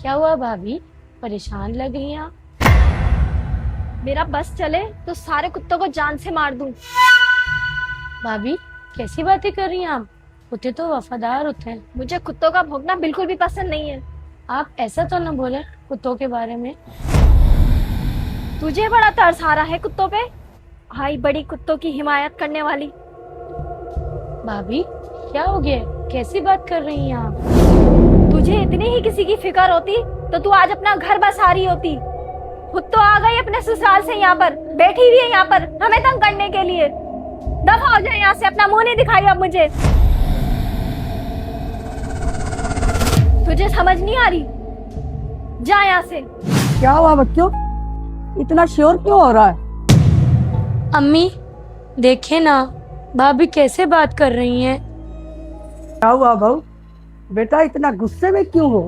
क्या हुआ भाभी, परेशान लग रही हैं आप? मेरा बस चले तो सारे कुत्तों को जान से मार दूं। भाभी कैसी बातें कर रही हैं आप? कुत्ते तो वफादार होते हैं। मुझे कुत्तों का भौंकना बिल्कुल भी पसंद नहीं है। आप ऐसा तो न बोले कुत्तों के बारे में। तुझे बड़ा तरस आ रहा है कुत्तों पे? हाई बड़ी कुत्तों की हिमायत करने वाली। भाभी क्या हो गया, कैसी बात कर रही हैं आप? तुझे इतनी ही किसी की फिक्र होती तो तू आज अपना घर बसा रही होती। खुद तो आ गई अपने ससुराल से, यहाँ पर बैठी हुई है, यहाँ पर हमें तंग करने के लिए। दफा हो जाए यहाँ से, अपना मुंह नहीं दिखाई अब मुझे। तुझे समझ नहीं आ रही? जा यहाँ से। क्या हुआ बच्चों, इतना शोर क्यों हो रहा है? अम्मी देखे ना, भाभी कैसे बात कर रही हैं। क्या हुआ बहू, बेटा इतना गुस्से में क्यों हो?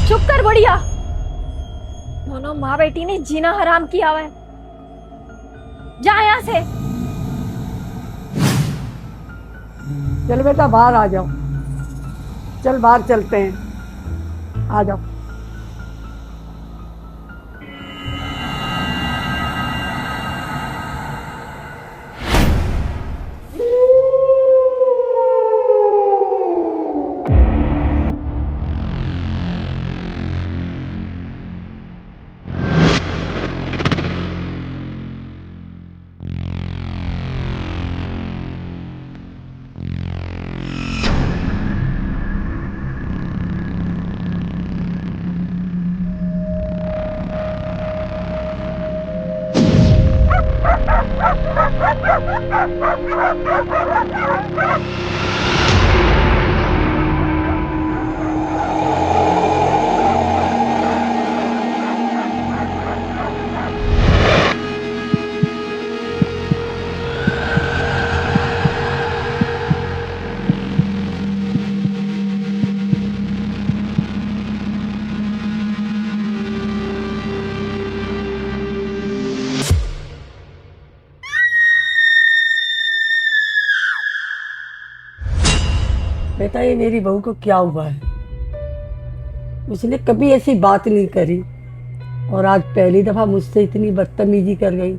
चुप कर बुढ़िया। दोनों माँ बेटी ने जीना हराम किया हुआ है। जा यहाँ से। चल बेटा बाहर आ जाओ, चल बाहर चलते हैं, आ जाओ। बेटा ये मेरी बहू को क्या हुआ है? उसने कभी ऐसी बात नहीं करी और आज पहली दफा मुझसे इतनी बदतमीजी कर गई।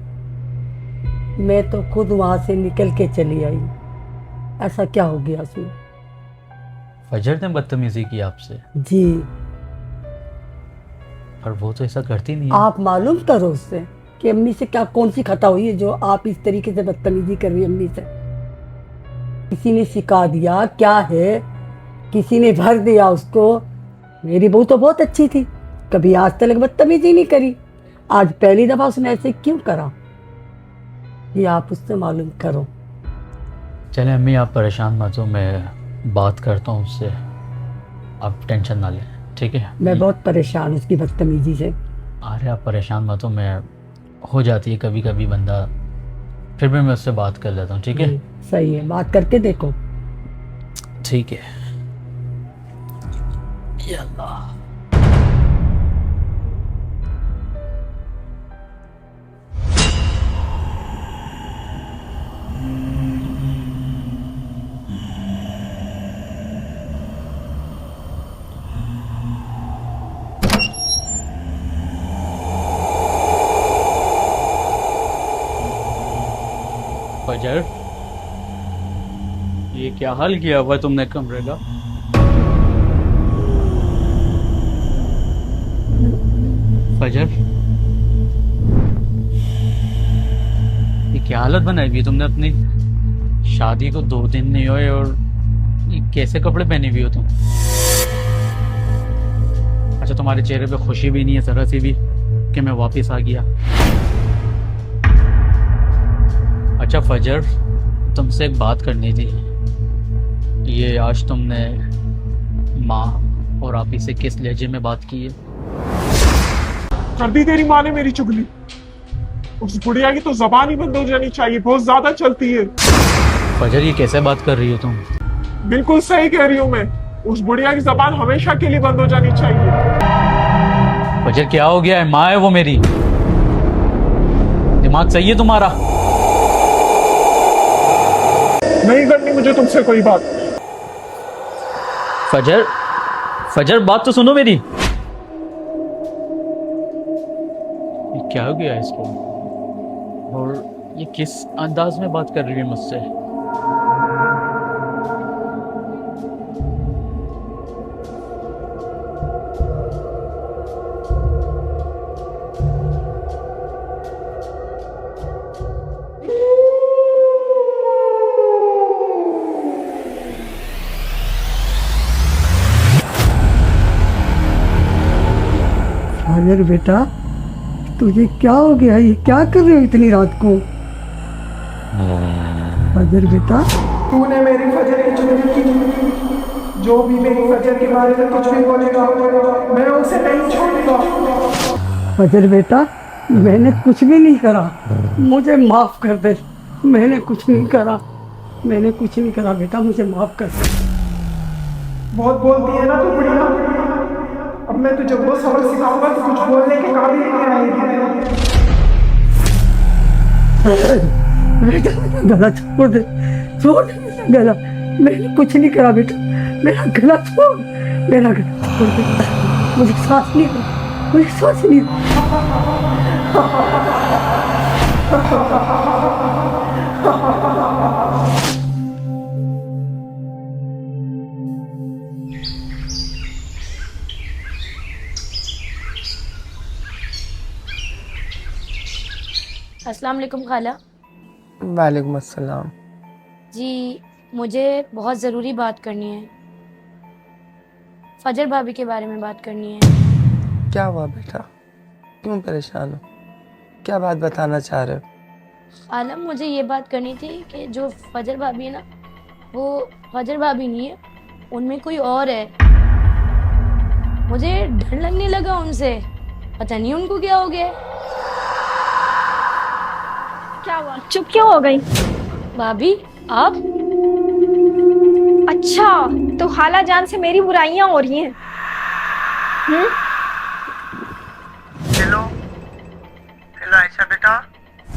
मैं तो खुद वहां से निकल के चली आई। ऐसा क्या हो गया उसमें? फजर ने बदतमीजी की आपसे? जी। पर वो तो ऐसा करती नहीं है। आप मालूम करो उससे कि अम्मी से क्या कौन सी खता हुई है जो आप इस तरीके से बदतमीजी कर रही है अम्मी से। किसी ने सिखा दिया क्या है? किसी ने भर दिया उसको? मेरी बहू तो बहुत अच्छी थी, कभी आज तक बदतमीजी नहीं करी। आज पहली दफा उसने ऐसे क्यों करा, ये आप उससे मालूम करो। चले अम्मी आप परेशान मत हो, मैं बात करता हूँ उससे, आप टेंशन ना लें, ठीक है? मैं बहुत परेशान हूँ उसकी बदतमीजी से। अरे आप परेशान मत हो, मैं हो जाती है कभी कभी बंदा, फिर भी मैं उससे बात कर लेता हूँ, ठीक है? सही है, बात करके देखो। ठीक है। या अल्लाह। फजर, ये क्या हाल किया हुआ तुमने कमरे का? फजर, ये क्या हालत बनाई हुई है तुमने अपनी? शादी को 2 दिन नहीं हुए और ये कैसे कपड़े पहने हुए हो तुम? अच्छा तुम्हारे चेहरे पे खुशी भी नहीं है जरा सी भी कि मैं वापस आ गया? अच्छा फजर, तुमसे एक बात करनी थी। ये आज तुमने माँ और आप ही से किस लहजे में बात की है? कर दी तेरी माँ ने मेरी चुगली। उस बुढ़िया की तो जबान ही बंद हो जानी चाहिए, बहुत ज्यादा चलती है। फजर ये कैसे बात कर रही हो तुम? बिल्कुल सही कह रही हूँ मैं, उस बुढ़िया की जबान हमेशा के लिए बंद हो जानी चाहिए। फजर क्या हो गया है? माँ है वो मेरी, दिमाग सही है तुम्हारा? नहीं करनी मुझे तुमसे कोई बात। फजर, फजर बात तो सुनो मेरी। क्या हो गया इसको? और ये किस अंदाज में बात कर रही है मुझसे? फाजर बेटा, तुझे क्या हो गया? ये क्या कर रहे हो इतनी रात को? फाजर बेटा, तूने मेरी फजर की चुगली की। जो भी मेरी फजर के बारे में कुछ भी बोलेगा मैं उसे नहीं छोड़ूंगा। फाजर बेटा, मैंने कुछ भी नहीं करा, मुझे माफ कर दे। मैंने कुछ नहीं करा, मैंने कुछ नहीं करा बेटा, मुझे माफ कर दे। बहुत बोलती है ना तू बुढ़िया। अब मैं तुझे वो सबक सिखाऊंगा तो कुछ बोलने के काबिल नहीं रहेगी। बेटा मेरा गला छोड़ दे, छोड़ दे मेरा गला। मैंने कुछ नहीं करा बेटा, मेरा गला छोड़, मेरा गला छोड़ दे। मुझे सांस नहीं, मुझे सांस नहीं। अस्सलाम वालेकुम खाला वालेकुम अस्सलाम। जी, मुझे बहुत ज़रूरी बात करनी है। फजर भाभी के बारे में बात करनी है। क्या हुआ बेटा, क्यों परेशान हो? क्या बात बताना चाह रहे हो? खाला, मुझे ये बात करनी थी कि जो फजर भाभी है ना, वो फजर भाभी नहीं है, उनमें कोई और है। मुझे डर लगने लगा उनसे, पता नहीं उनको क्या हो गया। क्या हुआ, चुप क्यों हो गई? भाभी आप? अच्छा, तो खाला जान से मेरी बुराइयां हो रही हैं। हेलो हेलो आयशा बेटा,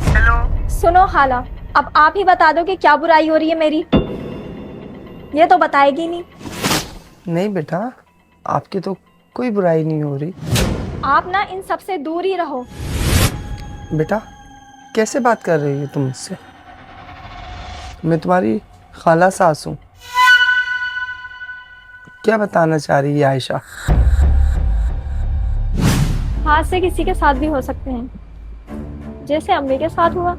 हेलो। सुनो खाला, अब आप ही बता दो कि क्या बुराई हो रही है मेरी। ये तो बताएगी नहीं। नहीं बेटा, आपकी तो कोई बुराई नहीं हो रही। आप ना इन सब से दूर ही रहो। बेटा कैसे बात कर रही हो तुम मुझसे? मैं तुम्हारी खाला सास हूँ। क्या बताना चाह रही है आयशा? हाथ से किसी के साथ भी हो सकते हैं, जैसे अम्मी के साथ हुआ।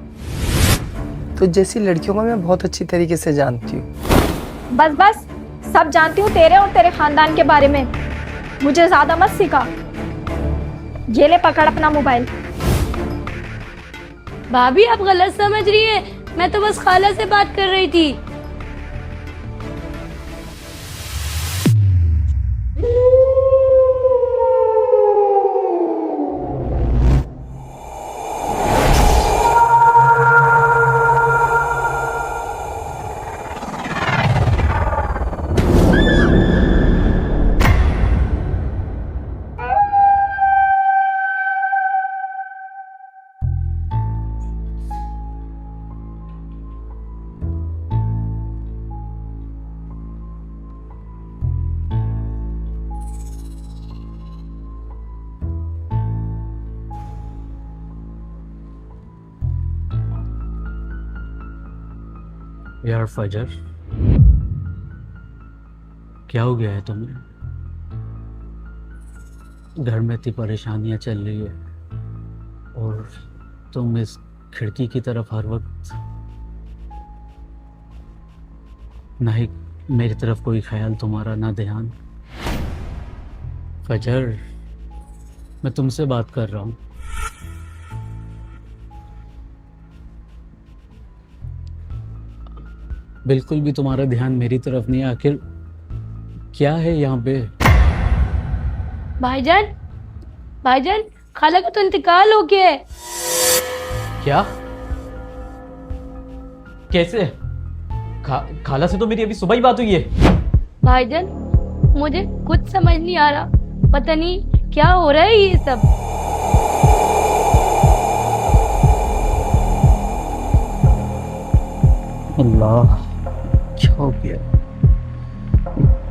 तो जैसी लड़कियों को मैं बहुत अच्छी तरीके से जानती हूँ। बस बस, सब जानती हूँ तेरे और तेरे खानदान के बारे में। मुझे ज्यादा मत सिखा। ये ले पकड़ अपना मोबाइल। भाभी आप गलत समझ रही हैं, मैं तो बस खाला से बात कर रही थी। यार फजर, क्या हो गया है तुम्हें? घर में इतनी परेशानियां चल रही है और तुम इस खिड़की की तरफ हर वक्त, ना ही मेरी तरफ कोई ख्याल तुम्हारा, ना ध्यान। फजर, मैं तुमसे बात कर रहा हूँ। बिल्कुल भी तुम्हारा ध्यान मेरी तरफ नहीं है। आखिर क्या है यहाँ पे? भाईजान, भाईजान, खाला का तो इंतकाल हो गया है। क्या? कैसे? खाला से तो मेरी अभी सुबह ही बात हुई है। भाईजान, मुझे कुछ समझ नहीं आ रहा, पता नहीं क्या हो रहा है ये सब। अल्लाह, क्या हो गया?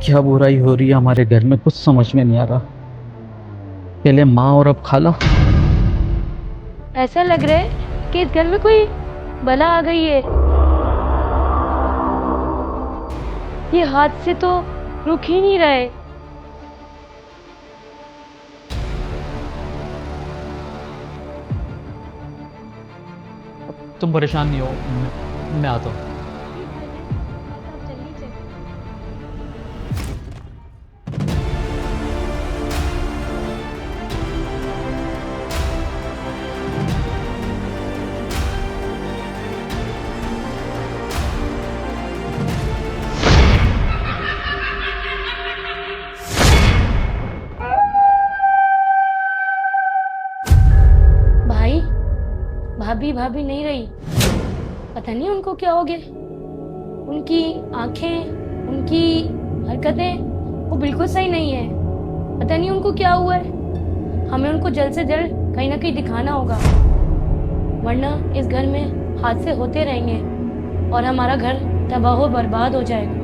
क्या बुराई हो रही है हमारे घर में, कुछ समझ में नहीं आ रहा। पहले माँ और अब खाला। ऐसा लग रहा है कि इस घर में कोई बला आ गई है। ये हाथ से तो रुक ही नहीं रहे। तुम परेशान नहीं हो, मैं आता हूँ। भाई, भाभी भाभी नहीं रही। पता नहीं उनको क्या हो गया। उनकी आंखें, उनकी हरकतें वो बिल्कुल सही नहीं है। पता नहीं उनको क्या हुआ है। हमें उनको जल्द से जल्द कहीं ना कहीं दिखाना होगा, वरना इस घर में हादसे होते रहेंगे और हमारा घर तबाह बर्बाद हो जाएगा।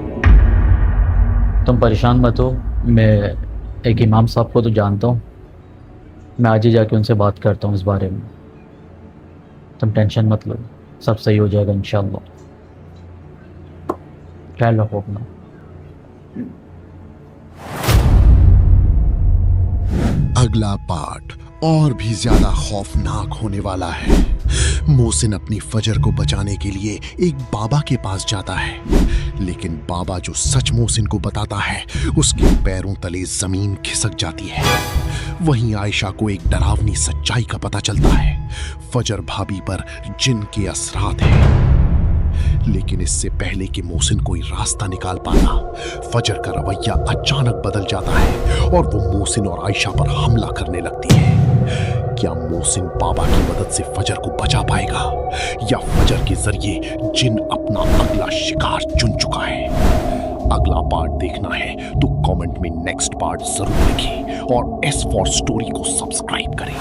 तुम परेशान मत हो, मैं एक इमाम साहब को तो जानता हूँ, मैं आज ही जाके उनसे बात करता हूँ इस बारे में। तुम टेंशन मत लो, सब सही हो जाएगा इंशाल्लाह। ख्याल रखो अपना। अगला पार्ट और भी ज्यादा खौफनाक होने वाला है। मोहसिन अपनी फजर को बचाने के लिए एक बाबा के पास जाता है, लेकिन बाबा जो सच मोहसिन को बताता है उसके पैरों तले जमीन खिसक जाती है। वहीं आयशा को एक डरावनी सच्चाई का पता चलता है, फजर भाभी पर जिन के असरात हैं। लेकिन इससे पहले कि मोहसिन कोई रास्ता निकाल पाता, फजर का रवैया अचानक बदल जाता है और वो मोहसिन और आयशा पर हमला करने लगती है। क्या मोहसिन बाबा की मदद से फजर को बचा पाएगा या फजर के जरिए जिन अपना अगला शिकार चुन चुका है? अगला पार्ट देखना है तो कमेंट में नेक्स्ट पार्ट जरूर लिखें और एस फॉर स्टोरी को सब्सक्राइब करें।